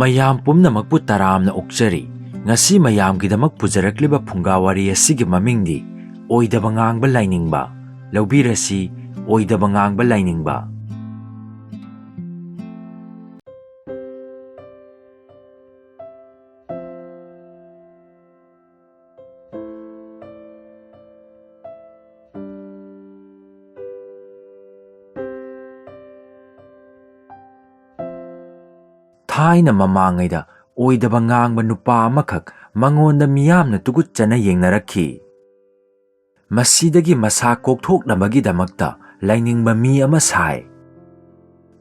ꯃꯌꯥꯝ ꯄꯨꯝꯅꯃꯛꯄꯨ ꯇꯔꯥꯝꯅ ꯑꯣꯛꯆꯔꯤ ꯉꯁꯤ ꯃꯌꯥꯝꯒꯤꯗꯃꯛ ꯄꯨꯖꯔꯛꯂꯤꯕ ꯐꯨꯡꯒꯥꯋꯥꯔꯤ ꯑꯁꯤꯒꯤ ꯃꯃꯤꯡꯗꯤ ꯑꯣꯏꯗꯕ ꯉꯥꯡꯕ ꯂꯥꯏꯅꯤꯡꯕ ꯂꯧꯕꯤꯔꯁꯤ ꯑꯣꯏꯗꯕ ꯉꯥꯡꯕ ꯂꯥꯏꯅꯤꯡꯕ ꯊꯥꯏꯅ ꯃꯃꯥꯡꯉꯩꯗ ꯑꯣꯏꯗꯕ ꯉꯥꯡꯕ ꯅꯨꯄꯥ ꯑꯃꯈꯛ ꯃꯉꯣꯟꯗ ꯃꯤꯌꯥꯝꯅ ꯇꯨꯀꯠꯆꯅ ꯌꯦꯡꯅꯔꯛꯈꯤ꯫ ꯃꯁꯤꯗꯒꯤ ꯃꯁꯥ ꯀꯣꯛꯊꯣꯛꯅꯕꯒꯤꯗꯃꯛꯇ ꯂꯥꯏꯅꯤꯡꯕ ꯃꯤ ꯑꯃ ꯁꯥꯏ꯫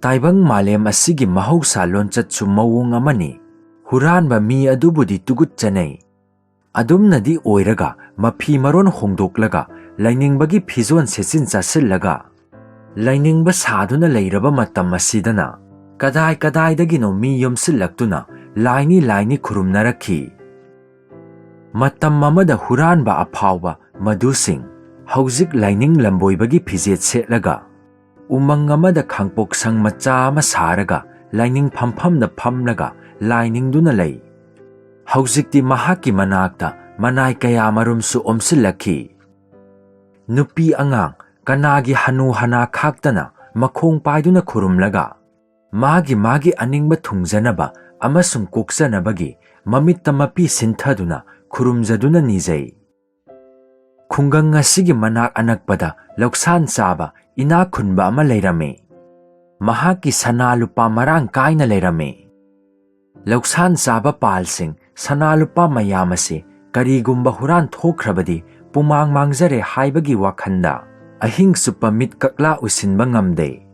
ꯇꯥꯏꯕꯪ ꯃꯥꯂꯦꯝ ꯑꯁꯤꯒꯤ ꯃꯍꯧꯁꯥ ꯂꯣꯟꯆꯠꯁꯨ ꯃꯑꯣꯡ ꯑꯃꯅꯤ꯫ हुरानꯕ ꯃꯤ ꯑꯗꯨꯕꯨꯗꯤ ꯇꯨꯀꯠꯆꯅꯩ꯫ ꯑꯗꯨꯝꯅꯗꯤ ꯑꯣꯏꯔꯒ ꯃꯐꯤ ꯃꯔꯣꯟ ꯍꯣꯡꯗꯣꯛꯂꯒ ꯂꯥꯏꯅꯤꯡꯕꯒꯤ ꯐꯤꯖꯣꯜ ꯁꯦꯠꯆꯤꯟ ꯆꯥꯁꯤꯜꯂꯒ ꯂꯥꯏꯅꯤꯡꯕ ꯁꯥꯗꯨꯅ ꯂꯩꯔꯕ ꯃꯇꯝ ꯑꯁꯤꯗꯅ ꯀꯗꯥꯏ ꯀꯗꯥꯏꯗꯒꯤꯅꯣ ꯃꯤ ꯌොꯝꯁꯤꯜꯂꯛꯇꯨꯅ ꯂꯥꯏꯅꯤ ꯂꯥꯏꯅꯤ ꯈꯨꯔꯨꯝꯅꯔꯛꯈꯤ꯫ ꯃꯇꯝ ꯑꯃꯗ हुरानꯕ ꯑꯐꯥꯎꯕ ꯃꯗꯨꯁꯤꯡ ꯍꯧꯖꯤꯛ ꯂꯥꯏꯅꯤꯡ ꯂꯝꯕꯣꯏꯕꯒꯤ ꯐꯤꯖꯦꯠ ꯁꯦꯠꯂꯒ ꯎꯃꯪ ꯑꯃꯗ ꯈꯥꯡꯄꯣꯛꯁꯪ ꯃꯆꯥ ꯑꯃ ꯁꯥꯔꯒ ꯂꯥꯏꯅꯤꯡ ꯐꯝꯐꯝꯗ ꯐꯝꯂꯒ ꯂꯥꯏꯅꯤꯡꯗꯨꯅ ꯂꯩ꯫ ꯍꯧꯖꯤꯛꯇꯤ ꯃꯍꯥꯛꯀꯤ ꯃꯅꯥꯛꯇ ꯃꯅꯥꯏ ꯀꯌꯥꯃꯔꯨꯝꯁꯨ ꯑꯣꯝꯁꯤꯜꯂꯛꯈꯤ꯫ ꯅꯨꯄꯤ ꯑꯉꯥꯡ ꯀꯅꯥꯒꯤ ꯍꯅꯨ ꯍꯅꯥ ꯈꯥꯛꯇꯅ ꯃꯈꯣꯡ ꯄꯥꯏꯗꯨꯅ ꯈꯨꯔꯨꯝꯂꯒ ꯃꯥꯒꯤ ꯑꯅꯤꯡꯕ ꯊꯨꯡꯖꯅꯕ ꯑꯃꯁꯨꯡ ꯀꯣꯛꯆꯅꯕꯒꯤ ꯃꯃꯤꯠꯇ ꯃꯄꯤ ꯁꯤꯟꯊꯗꯨꯅ ꯈꯨꯔꯨꯝꯖꯗꯨꯅ ꯅꯤꯖꯩ꯫ ꯈꯨꯡꯒꯪ ꯑꯁꯤꯒꯤ ꯃꯅꯥꯛ ꯑꯅꯛꯄꯗ ꯂꯧꯁꯥꯟ ꯆꯥꯕ ꯏꯅꯥꯛ ꯈꯨꯟꯕ ꯑꯃ ꯂꯩꯔꯝꯃꯤ꯫ ꯃꯍꯥꯛꯀꯤ ꯁꯅꯥ ꯂꯨꯄꯥ ꯃꯔꯥꯡ ꯀꯥꯏꯅ ꯂꯩꯔꯝꯃꯤ꯫ ꯂꯧꯁꯥꯟ ꯆꯥꯕ ꯄꯥꯜꯁꯤꯡ ꯁꯅꯥ ꯂꯨꯄꯥ ꯃꯌꯥꯝ ꯑꯁꯤ ꯀꯔꯤꯒꯨꯝꯕ ꯍꯨꯔꯥꯟ ꯊꯣꯛꯈ꯭ꯔꯕꯗꯤ ꯄꯨꯃꯥꯡ ꯃꯥꯡꯖꯔꯦ ꯍꯥꯏꯕꯒꯤ ꯋꯥꯈꯟꯗ ꯑꯍꯤꯡ ꯆꯨꯞꯄ ꯃꯤꯠ ꯀꯛꯂꯥ ꯎꯏꯁꯤꯟꯕ ꯉꯝꯗꯦ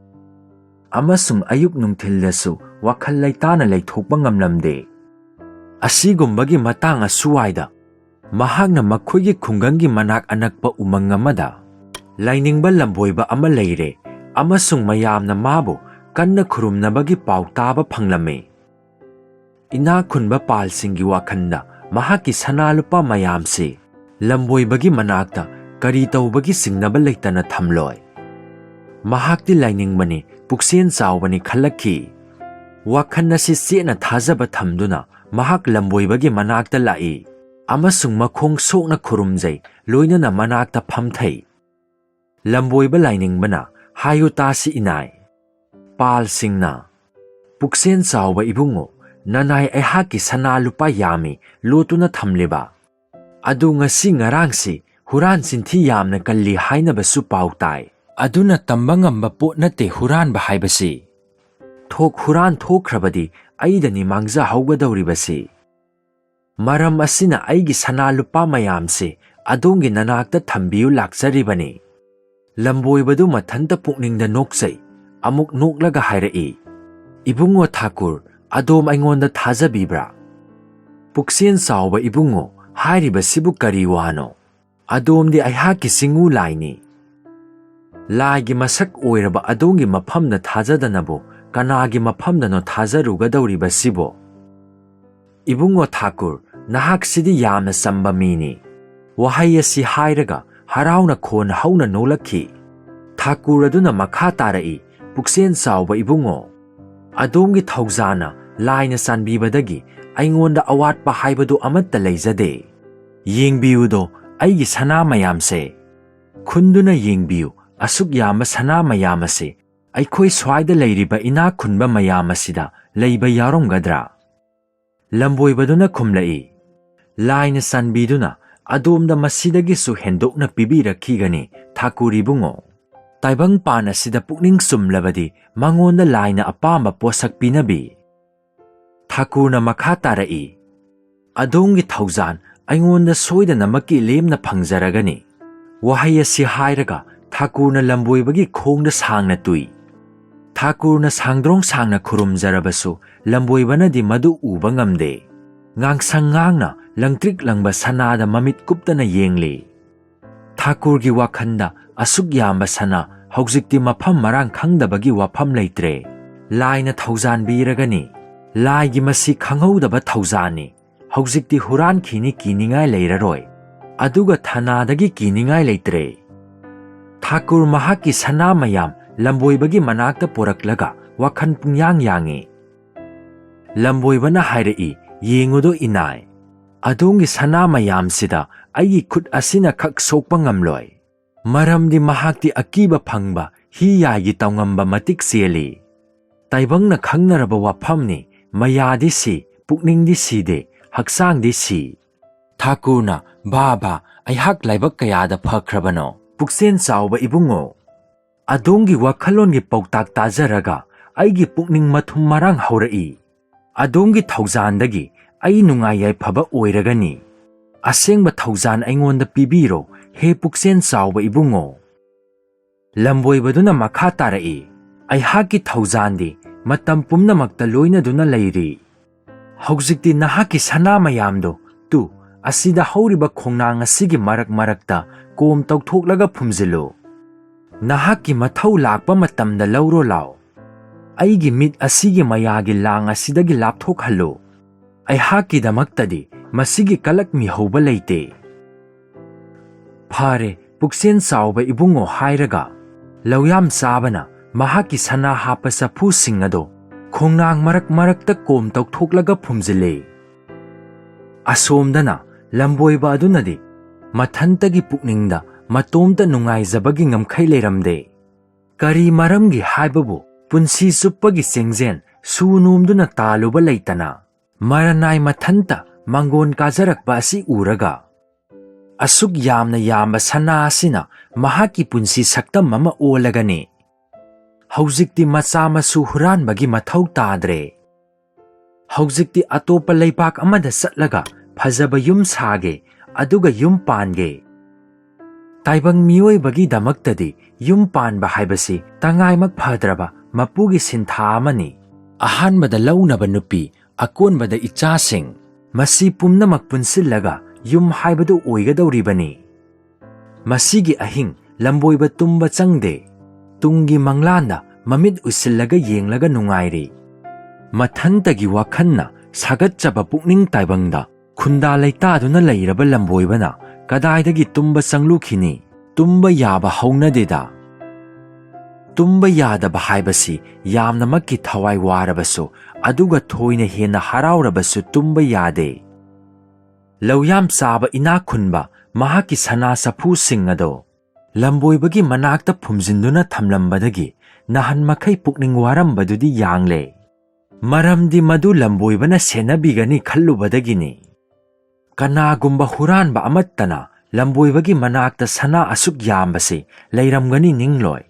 ꯑꯃꯁꯨꯡ ꯑꯌꯨꯛ ꯅꯨꯡꯊꯤꯜꯗꯁꯨ ꯋꯥꯈꯜ ꯂꯩꯇꯥꯅ ꯂꯩꯊꯣꯛꯄ ꯉꯝꯂꯝꯗꯦ꯫ ꯑꯁꯤꯒꯨꯝꯕꯒꯤ ꯃꯇꯥꯡ ꯑꯁꯨꯋꯥꯏꯗ ꯃꯍꯥꯛꯅ ꯃꯈꯣꯏꯒꯤ ꯈꯨꯡꯒꯪꯒꯤ ꯃꯅꯥꯛ ꯑꯅꯛꯄ ꯎꯃꯪ ꯑꯃꯗ ꯂꯥꯏꯅꯤꯡꯕ ꯂꯝꯕꯣꯏꯕ ꯑꯃ ꯂꯩꯔꯦ ꯑꯃꯁꯨꯡ ꯃꯌꯥꯝꯅ ꯃꯥꯕꯨ ꯀꯟꯅ ꯈꯨꯔꯨꯝꯅꯕꯒꯤ ꯄꯥꯎ ꯇꯥꯕ ꯐꯪꯂꯝꯃꯤ꯫ ꯏꯅꯥꯛ ꯈꯨꯟꯕ ꯄꯥꯜꯁꯤꯡꯒꯤ ꯋꯥꯈꯟꯗ ꯃꯍꯥꯛꯀꯤ ꯁꯅꯥ ꯂꯨꯄꯥ ꯃꯌꯥꯝꯁꯤ ꯂꯝꯕꯣꯏꯕꯒꯤ ꯃꯅꯥꯛꯇ ꯀꯔꯤ ꯇꯧꯕꯒꯤ ꯆꯤꯡꯅꯕ ꯂꯩꯇꯅ ꯊꯝꯂꯣꯏ꯫ ꯃꯍꯥꯛꯇꯤ ꯂꯥꯏꯅꯤꯡꯕꯅꯤ ꯄꯨꯛꯆꯦꯜ ꯆꯥꯎꯕꯅꯤ ꯈꯜꯂꯛꯈꯤ꯫ ꯋꯥꯈꯟ ꯑꯁꯤ ꯆꯦꯠꯅ ꯊꯥꯖꯕ ꯊꯝꯗꯨꯅ ꯃꯍꯥꯛ ꯂꯝꯕꯣꯏꯕꯒꯤ ꯃꯅꯥꯛꯇ ꯂꯥꯛꯏ ꯑꯃꯁꯨꯡ ꯃꯈꯣꯡ ꯁꯣꯛꯅ ꯈꯨꯔꯨꯝꯖꯩ ꯂꯣꯏꯅꯅ ꯃꯅꯥꯛꯇ ꯐꯝꯊꯩ꯫ ꯂꯝꯕꯣꯏꯕ ꯂꯥꯏꯅꯤꯡꯕꯅ ꯍꯥꯏꯌꯨ ꯇꯥꯁꯤ ꯏꯅꯥꯏ꯫ ꯄꯥꯜꯁꯤꯡꯅ ꯄꯨꯛꯆꯦꯜ ꯆꯥꯎꯕ ꯏꯕꯨꯡꯉꯣ ꯅꯅꯥꯏ ꯑꯩꯍꯥꯛꯀꯤ ꯁꯅꯥ ꯂꯨꯄꯥ ꯌꯥꯝꯃꯤ ꯂꯣꯠꯇꯨꯅ ꯊꯝꯂꯤꯕ ꯑꯗꯨ ꯉꯁꯤ ꯉꯔꯥꯡꯁꯤ ꯍꯨꯔꯥꯟ ꯆꯤꯟꯊꯤ ꯌꯥꯝꯅ ꯀꯜꯂꯤ ꯍꯥꯏꯅꯕꯁꯨ ꯄꯥꯎ ꯇꯥꯏ꯫ ꯑꯗꯨꯅ ꯇꯝꯕ ꯉꯝꯕ ꯄꯣꯠ ꯅꯠꯇꯦ ꯍꯨꯔꯥꯟꯕ ꯍꯥꯏꯕꯁꯤ꯫ ꯍꯨꯔꯥꯟ ꯊꯣꯛꯈ꯭ꯔꯕꯗꯤ ꯑꯩꯗꯅꯤ ꯃꯥꯡꯖꯍꯧꯒꯗꯧꯔꯤꯕꯁꯤ꯫ ꯃꯔꯝ ꯑꯁꯤꯅ ꯑꯩꯒꯤ ꯁꯅꯥ ꯂꯨꯄꯥ ꯃꯌꯥꯝꯁꯤ ꯑꯗꯣꯝꯒꯤ ꯅꯅꯥꯛꯇ ꯊꯝꯕꯤꯌꯨ ꯂꯥꯛꯆꯔꯤꯕꯅꯤ꯫ ꯂꯝꯕꯣꯏꯕꯗꯨ ꯃꯊꯟꯇ ꯄꯨꯛꯅꯤꯡꯗ ꯅꯣꯛꯆꯩ ꯑꯃꯨꯛ ꯅꯣꯛꯂꯒ ꯍꯥꯏꯔꯛꯏ, ꯏꯕꯨꯡꯉꯣ ꯊꯥꯀꯨꯔ ꯑꯗꯣꯝ ꯑꯩꯉꯣꯟꯗ ꯊꯥꯖꯕꯤꯕ꯭ꯔꯥ? ꯄꯨꯛꯆꯦꯜ ꯆꯥꯎꯕ ꯏꯕꯨꯡꯉꯣ ꯍꯥꯏꯔꯤꯕꯁꯤꯕꯨ ꯀꯔꯤ ꯋꯥꯅꯣ? ꯑꯗꯣꯝꯗꯤ ꯑꯩꯍꯥꯛꯀꯤ ꯆꯤꯡꯎ ꯂꯥꯏꯅꯤ꯫ ꯂꯥꯏꯒꯤ ꯃꯁꯛ ꯑꯣꯏꯔꯕ ꯑꯗꯣꯝꯒꯤ ꯃꯐꯝꯗ ꯊꯥꯖꯗꯅꯕꯨ ꯀꯅꯥꯒꯤ ꯃꯐꯝꯗꯅꯣ ꯊꯥꯖꯔꯨꯒꯗꯧꯔꯤꯕꯁꯤꯕꯣ? ꯏꯕꯨꯡꯉꯣ ꯊꯥꯀꯨꯔ ꯅꯍꯥꯛꯁꯤꯗꯤ ꯌꯥꯝꯅ ꯆꯝꯕ ꯃꯤꯅꯤ꯫ ꯋꯥꯍꯩ ꯑꯁꯤ ꯍꯥꯏꯔꯒ ꯍꯔꯥꯎꯅ ꯈꯣꯟ ꯍꯧꯅ ꯅꯣꯛꯂꯛꯈꯤ꯫ ꯊꯥꯀꯨꯔ ꯑꯗꯨꯅ ꯃꯈꯥ ꯇꯥꯔꯛꯏ, ꯄꯨꯛꯆꯦꯜ ꯆꯥꯎꯕ ꯏꯕꯨꯡꯉꯣ ꯑꯗꯣꯝꯒꯤ ꯊꯧꯖꯥꯟꯅ ꯂꯥꯏꯅ ꯆꯥꯟꯕꯤꯕꯗꯒꯤ ꯑꯩꯉꯣꯟꯗ ꯑꯋꯥꯠꯄ ꯍꯥꯏꯕꯗꯨ ꯑꯃꯠꯇ ꯂꯩꯖꯗꯦ꯫ ꯌꯦꯡꯕꯤꯌꯨꯗꯣ ꯑꯩꯒꯤ ꯁꯅꯥ ꯃꯌꯥꯝꯁꯦ꯫ ꯈꯨꯟꯗꯨꯅ ꯌꯦꯡꯕꯤꯌꯨ ꯑꯁꯨꯛ ꯌꯥꯝꯕ ꯁꯅꯥ ꯃꯌꯥꯝ ꯑꯁꯤ ꯑꯩꯈꯣꯏ ꯁ꯭ꯋꯥꯏꯗ ꯂꯩꯔꯤꯕ ꯏꯅꯥꯛ ꯈꯨꯟꯕ ꯃꯌꯥꯝ ꯑꯁꯤꯗ ꯂꯩꯕ ꯌꯥꯎꯔꯝꯒꯗ꯭ꯔꯥ? ꯂꯝꯕꯣꯏꯕꯗꯨꯅ ꯈꯨꯝꯂꯛꯏ, ꯂꯥꯏꯅ ꯆꯥꯟꯕꯤꯗꯨꯅ ꯑꯗꯣꯝꯗ ꯃꯁꯤꯗꯒꯤꯁꯨ ꯍꯦꯟꯗꯣꯛꯅ ꯄꯤꯕꯤꯔꯛꯈꯤꯒꯅꯤ ꯊꯥꯀꯨꯔ ꯏꯕꯨꯡꯉꯣ꯫ ꯇꯥꯏꯕꯪꯄꯥꯟ ꯑꯁꯤꯗ ꯄꯨꯛꯅꯤꯡ ꯆꯨꯝꯂꯕꯗꯤ ꯃꯉꯣꯟꯗ ꯂꯥꯏꯅ ꯑꯄꯥꯝꯕ ꯄꯣꯠꯁꯛ ꯄꯤꯅꯕꯤ꯫ ꯊꯥꯀꯨꯔꯅ ꯃꯈꯥ ꯇꯥꯔꯛꯏ, ꯑꯗꯣꯝꯒꯤ ꯊꯧꯖꯥꯟ ꯑꯩꯉꯣꯟꯗ ꯁꯣꯏꯗꯅꯃꯛꯀꯤ ꯂꯦꯝꯅ ꯐꯪꯖꯔꯒꯅꯤ꯫ ꯋꯥꯍꯩ ꯑꯁꯤ ꯍꯥꯏꯔꯒ ꯊꯥꯀꯨꯔꯅ ꯂꯝꯕꯣꯏꯕꯒꯤ ꯈꯣꯡꯗ ꯁꯥꯡꯅ ꯇꯨꯏ꯫ ꯊꯥꯀꯨꯔꯅ ꯁꯥꯡꯗ꯭ꯔꯣꯡ ꯁꯥꯡꯅ ꯈꯨꯔꯨꯝꯖꯔꯕꯁꯨ ꯂꯝꯕꯣꯏꯕꯅꯗꯤ ꯃꯗꯨ ꯎꯕ ꯉꯝꯗꯦ꯫ ꯉꯥꯡꯁꯪ ꯉꯥꯡꯅ ꯂꯪꯇ꯭ꯔꯤꯛ ꯂꯪꯕ ꯁꯅꯥꯗ ꯃꯃꯤꯠ ꯀꯨꯞꯇꯅ ꯌꯦꯡꯂꯤ꯫ ꯊꯥꯀꯨꯔꯒꯤ ꯋꯥꯈꯟꯗ ꯑꯁꯨꯛ ꯌꯥꯝꯕ ꯁꯅꯥ ꯍꯧꯖꯤꯛꯇꯤ ꯃꯐꯝ ꯃꯔꯥꯡ ꯈꯪꯗꯕꯒꯤ ꯋꯥꯐꯝ ꯂꯩꯇ꯭ꯔꯦ꯫ ꯂꯥꯏꯅ ꯊꯧꯖꯥꯟꯕꯤꯔꯒꯅꯤ꯫ ꯂꯥꯏꯒꯤ ꯃꯁꯤ ꯈꯪꯍꯧꯗꯕ ꯊꯧꯖꯥꯟꯅꯤ꯫ ꯍꯧꯖꯤꯛꯇꯤ ꯍꯨꯔꯥꯟꯈꯤꯅꯤ ꯀꯤꯅꯤꯡꯉꯥꯏ ꯂꯩꯔꯔꯣꯏ꯫ ꯑꯗꯨꯒ ꯊꯅꯥꯗꯒꯤ ꯀꯤꯅꯤꯡꯉꯥꯏ ꯂꯩꯇ꯭ꯔꯦ꯫ ꯊꯥꯀꯨꯔ ꯃꯍꯥꯛꯀꯤ ꯁꯅꯥ ꯃꯌꯥꯝ ꯂꯝꯕꯣꯏꯕꯒꯤ ꯃꯅꯥꯛꯇ ꯄꯣꯔꯛꯂꯒ ꯋꯥꯈꯟ ꯄꯨꯡꯌꯥꯡ ꯌꯥꯡꯉꯤ꯫ ꯂꯝꯕꯣꯏꯕꯅ ꯍꯥꯏꯔꯛꯏ, "ꯌꯦꯡꯉꯨꯗꯣ ꯏꯅꯥꯏ, ꯑꯗꯣꯝꯒꯤ ꯁꯅꯥ ꯃꯌꯥꯝꯁꯤꯗ ꯑꯩꯒꯤ ꯈꯨꯠ ꯑꯁꯤꯅ ꯈꯛ ꯁꯣꯛꯄ ꯉꯝꯂꯣꯏ, ꯃꯔꯝꯗꯤ ꯃꯍꯥꯛꯇꯤ ꯑꯀꯤꯕ ꯐꯪꯕ ꯍꯤ ꯌꯥꯏꯒꯤ ꯇꯧꯉꯝꯕ ꯃꯇꯤꯛ ꯆꯦꯜꯂꯤ꯫ ꯇꯥꯏꯕꯪꯅ ꯈꯪꯅꯔꯕ ꯋꯥꯐꯝꯅꯤ, ꯃꯌꯥꯗꯤ ꯁꯤ, ꯄꯨꯛꯅꯤꯡꯗꯤ ꯁꯤꯗꯦ, ꯍꯛꯆꯥꯡꯗꯤ ꯁꯤ"꯫ ꯊꯥꯀꯨꯔꯅ, "ꯕꯥꯕꯥ, ꯑꯩꯍꯥꯛ ꯂꯥꯏꯕꯛ ꯀꯌꯥꯗ ꯐꯈ꯭ꯔꯕꯅꯣ, ꯄꯨꯛꯆꯦꯜ ꯆꯥꯎꯕ ꯏꯕꯨꯡꯉꯣ! ꯑꯗꯣꯝꯒꯤ ꯋꯥꯈꯜꯂꯣꯟꯒꯤ ꯄꯥꯎꯇꯥꯛ ꯇꯥꯖꯔꯒ ꯑꯩꯒꯤ ꯄꯨꯛꯅꯤꯡ ꯃꯊꯨꯝ ꯃꯔꯥꯡ ꯍꯧꯔꯛꯏ꯫ ꯑꯗꯣꯝꯒꯤ ꯊꯧꯖꯥꯟꯗꯒꯤ ꯑꯩ ꯅꯨꯡꯉꯥꯏ ꯌꯥꯏꯐꯕ ꯑꯣꯏꯔꯒꯅꯤ꯫ ꯑꯁꯦꯡꯕ ꯊꯧꯖꯥꯟ ꯑꯩꯉꯣꯟꯗ ꯄꯤꯕꯤꯔꯣ, ꯍꯦ ꯄꯨꯛꯆꯦꯜ ꯆꯥꯎꯕ ꯏꯕꯨꯡꯉꯣ"꯫ ꯂꯝꯕꯣꯏꯕꯗꯨꯅ ꯃꯈꯥ ꯇꯥꯔꯛꯏ, "ꯑꯩꯍꯥꯛꯀꯤ ꯊꯧꯖꯥꯟꯗꯤ ꯃꯇꯝ ꯄꯨꯝꯅꯃꯛꯇ ꯂꯣꯏꯅꯗꯨꯅ ꯂꯩꯔꯤ꯫ ꯍꯧꯖꯤꯛꯇꯤ ꯅꯍꯥꯛꯀꯤ ꯁꯅꯥ ꯃꯌꯥꯝꯗꯣ ꯑꯁꯤꯗ ꯍꯧꯔꯤꯕ ꯈꯣꯡꯅꯥꯡ ꯑꯁꯤꯒꯤ ꯃꯔꯛ ꯃꯔꯛꯇ ꯀꯣꯝ ꯇꯧꯊꯣꯛꯂꯒ ꯐꯨꯝꯖꯤꯜꯂꯨ꯫ ꯅꯍꯥꯛꯀꯤ ꯃꯊꯧ ꯂꯥꯛꯄ ꯃꯇꯝꯗ ꯂꯧꯔꯣ ꯂꯥꯎ꯫ ꯑꯩꯒꯤ ꯃꯤꯠ ꯑꯁꯤꯒꯤ ꯃꯌꯥꯒꯤ ꯂꯥꯡ ꯑꯁꯤꯗꯒꯤ ꯂꯥꯞꯊꯣꯛꯍꯜꯂꯨ꯫ ꯑꯩꯍꯥꯛꯀꯤꯗꯃꯛꯇꯗꯤ ꯃꯁꯤꯒꯤ ꯀꯂꯛ ꯃꯤꯍꯧꯕ ꯂꯩꯇꯦ"꯫ "ꯐꯔꯦ, ꯄꯨꯛꯆꯦꯜ ꯆꯥꯎꯕ ꯏꯕꯨꯡꯉꯣ" ꯍꯥꯏꯔꯒ ꯂꯧꯌꯥꯝ ꯆꯥꯕꯅ ꯃꯍꯥꯛꯀꯤ ꯁꯅꯥ ꯍꯥꯞꯄ ꯆꯐꯨꯁꯤꯡ ꯑꯗꯣ ꯈꯣꯡꯅꯥꯡ ꯃꯔꯛ ꯃꯔꯛꯇ ꯀꯣꯝ ꯇꯧꯊꯣꯛꯂꯒ ꯐꯨꯝꯖꯤꯜꯂꯦ꯫ ꯑꯁꯣꯝꯗꯅ ꯂꯝꯕꯣꯏꯕ ꯑꯗꯨꯅꯗꯤ ꯃꯊꯟꯇꯒꯤ ꯄꯨꯛꯅꯤꯡꯗ ꯃꯇꯣꯝꯇ ꯅꯨꯡꯉꯥꯏꯖꯕꯒꯤ ꯉꯝꯈꯩ ꯂꯩꯔꯝꯗꯦ꯫ ꯀꯔꯤ ꯃꯔꯝꯒꯤ ꯍꯥꯏꯕꯕꯨ ꯄꯨꯟꯁꯤ ꯆꯨꯞꯄꯒꯤ ꯆꯦꯡꯖꯦꯟ ꯁꯨ ꯅꯣꯝꯗꯨꯅ ꯇꯥꯜꯂꯨꯕ ꯂꯩꯇꯅ ꯃꯔꯅꯥꯏ ꯃꯊꯟꯇ ꯃꯥꯡꯒꯣꯟ ꯀꯥꯖꯔꯛꯄ ꯑꯁꯤ ꯎꯔꯒ ꯑꯁꯨꯛ ꯌꯥꯝꯅ ꯌꯥꯝꯕ ꯁꯅꯥ ꯑꯁꯤꯅ ꯃꯍꯥꯛꯀꯤ ꯄꯨꯟꯁꯤ ꯁꯛꯇꯝ ꯑꯃ ꯑꯣꯜꯂꯒꯅꯤ꯫ ꯍꯧꯖꯤꯛꯇꯤ ꯃꯆꯥ ꯃꯁꯨ ꯍꯨꯔꯥꯟꯕꯒꯤ ꯃꯊꯧ ꯇꯥꯗ꯭ꯔꯦ꯫ ꯍꯧꯖꯤꯛꯇꯤ ꯑꯇꯣꯞꯄ ꯂꯩꯕꯥꯛ ꯑꯃꯗ ꯆꯠꯂꯒ ꯐꯖꯕ ꯌꯨꯝ ꯁꯥꯒꯦ, ꯑꯗꯨꯒ ꯌꯨꯝ ꯄꯥꯟꯒꯦ꯫ ꯇꯥꯏꯕꯪ ꯃꯤꯑꯣꯏꯕꯒꯤꯗꯃꯛꯇꯗꯤ ꯌꯨꯝ ꯄꯥꯟꯕ ꯍꯥꯏꯕꯁꯤ ꯇꯉꯥꯏꯃꯛ ꯐꯗ꯭ꯔꯕ ꯃꯄꯨꯒꯤ ꯁꯤꯟꯊꯥ ꯑꯃꯅꯤ꯫ ꯑꯍꯥꯟꯕꯗ ꯂꯧꯅꯕ ꯅꯨꯄꯤ, ꯑꯀꯣꯟꯕꯗ ꯏꯆꯥꯁꯤꯡ, ꯃꯁꯤ ꯄꯨꯝꯅꯃꯛ ꯄꯨꯟꯁꯤꯜꯂꯒ ꯌꯨꯝ ꯍꯥꯏꯕꯗꯨ ꯑꯣꯏꯒꯗꯧꯔꯤꯕꯅꯤ꯫ ꯃꯁꯤꯒꯤ ꯑꯍꯤꯡ ꯂꯝꯕꯣꯏꯕ ꯇꯨꯝꯕ ꯆꯪꯗꯦ꯫ ꯇꯨꯡꯒꯤ ꯃꯪꯂꯥꯟꯗ ꯃꯃꯤꯠ ꯎꯏꯁꯤꯜꯂꯒ ꯌꯦꯡꯂꯒ ꯅꯨꯡꯉꯥꯏꯔꯤ꯫ ꯃꯊꯟꯇꯒꯤ ꯋꯥꯈꯟꯅ ꯁꯥꯒꯠꯆꯕ ꯄꯨꯛꯅꯤꯡ ꯇꯥꯏꯕꯪꯗ ꯈꯨꯟꯗꯥ ꯂꯩꯇꯥꯗꯨꯅ ꯂꯩꯔꯕ ꯂꯝꯕꯣꯏꯕꯅ ꯀꯗꯥꯏꯗꯒꯤ ꯇꯨꯝꯕ ꯆꯪꯂꯨꯈꯤꯅꯤ? ꯇꯨꯝꯕ ꯌꯥꯕ ꯍꯧꯅꯗꯦꯗ꯫ ꯇꯨꯝꯕ ꯌꯥꯗꯕ ꯍꯥꯏꯕꯁꯤ ꯌꯥꯝꯅꯃꯛꯀꯤ ꯊꯋꯥꯏ ꯋꯥꯔꯕꯁꯨ, ꯑꯗꯨꯒ ꯊꯣꯏꯅ ꯍꯦꯟꯅ ꯍꯔꯥꯎꯔꯕꯁꯨ ꯇꯨꯝꯕ ꯌꯥꯗꯦ꯫ ꯂꯧꯌꯥꯝ ꯆꯥꯕ ꯏꯅꯥꯛ ꯈꯨꯟꯕ ꯃꯍꯥꯛꯀꯤ ꯁꯅꯥ ꯆꯐꯨꯁꯤꯡ ꯑꯗꯣ ꯂꯝꯕꯣꯏꯕꯒꯤ ꯃꯅꯥꯛꯇ ꯐꯨꯝꯖꯤꯟꯗꯨꯅ ꯊꯝꯂꯝꯕꯗꯒꯤ ꯅꯍꯥꯟ ꯃꯈꯩ ꯄꯨꯛꯅꯤꯡ ꯋꯥꯔꯝꯕꯗꯨꯗꯤ ꯌꯥꯡꯂꯦ꯫ ꯃꯔꯝꯗꯤ ꯃꯗꯨ ꯂꯝꯕꯣꯏꯕꯅ ꯁꯦꯟꯅꯕꯤꯒꯅꯤ ꯈꯜꯂꯨꯕꯗꯒꯤꯅꯤ꯫ ꯀꯅꯥꯒꯨꯝꯕ ꯍꯨꯔꯥꯟꯕ ꯑꯃꯠꯇꯅ ꯂꯝꯕꯣꯏꯕꯒꯤ ꯃꯅꯥꯛꯇ ꯁꯅꯥ ꯑꯁꯨꯛ ꯌꯥꯝꯕꯁꯤ ꯂꯩꯔꯝꯒꯅꯤ ꯅꯤꯡꯂꯣꯏ꯫